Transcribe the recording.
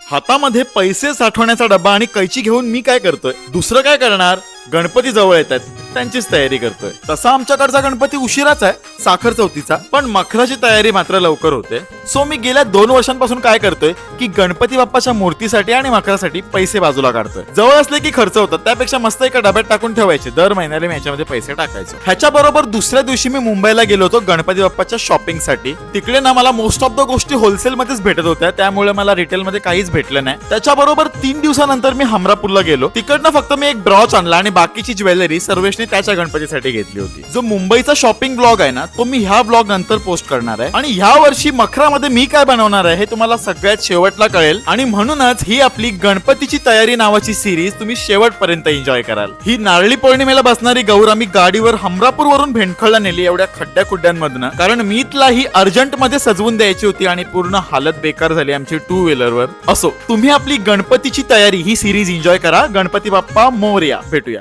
हातामध्ये पैसे साठवण्याचा डब्बा आणि कैची घेऊन मी काय करतोय, दुसरं काय करणार. गणपती जवळ येतात, त्यांचीच तयारी करतोय. तसा आमच्याकडचा गणपती उशिराच आहे, साखर चौथीचा, पण मखराची तयारी मात्र लवकर होते. सो मी गेल्या 2 वर्षांपासून काय करतोय की गणपती बाप्पाच्या मूर्तीसाठी आणि मखरासाठी पैसे बाजूला काढतोय. जवळ असले की खर्च होतात, त्यापेक्षा मस्त एका डब्यात टाकून ठेवायचे. दर महिन्याला मी याच्यामध्ये पैसे टाकायचो. ह्याच्या बरोबर दुसऱ्या दिवशी मी मुंबईला गेलो होतो गणपती बाप्पाच्या शॉपिंग साठी. तिकडे ना मला मोस्ट ऑफ द गोष्टी होलसेल मध्येच भेटत होत्या, त्यामुळे मला रिटेल मध्ये काहीच भेटलं नाही. त्याच्याबरोबर 3 दिवसानंतर मी हमरापूरला गेलो. तिकडनं फक्त मी एक ब्रॉच आणला आणि बाकीची ज्वेलरी सर्वेशने त्याच्या गणपतीसाठी घेतली होती. जो मुंबईचा शॉपिंग ब्लॉग आहे ना, तो मी ह्या ब्लॉग नंतर पोस्ट करणार आहे. आणि ह्या वर्षी मखरामध्ये मी काय बनवणार आहे हे तुम्हाला सगळ्यात शेवटला कळेल. आणि म्हणूनच ही आपली गणपतीची तयारी नावाची सिरीज तुम्ही शेवटपर्यंत एन्जॉय कराल. ही नारळी पौर्णिमेला बसणारी गौर आम्ही गाडीवर हमरापूर वरून भेंडखळला नेली, एवढ्या खड्ड्या खुड्ड्यांमधनं. कारण मीतला ही अर्जंट मध्ये सजवून द्यायची होती आणि पूर्ण हालत बेकार झाली आमची 2 व्हीलरवर. असो, तुम्ही आपली गणपतीची तयारी ही सिरीज एन्जॉय करा. गणपती बाप्पा मोरया. भेटूया.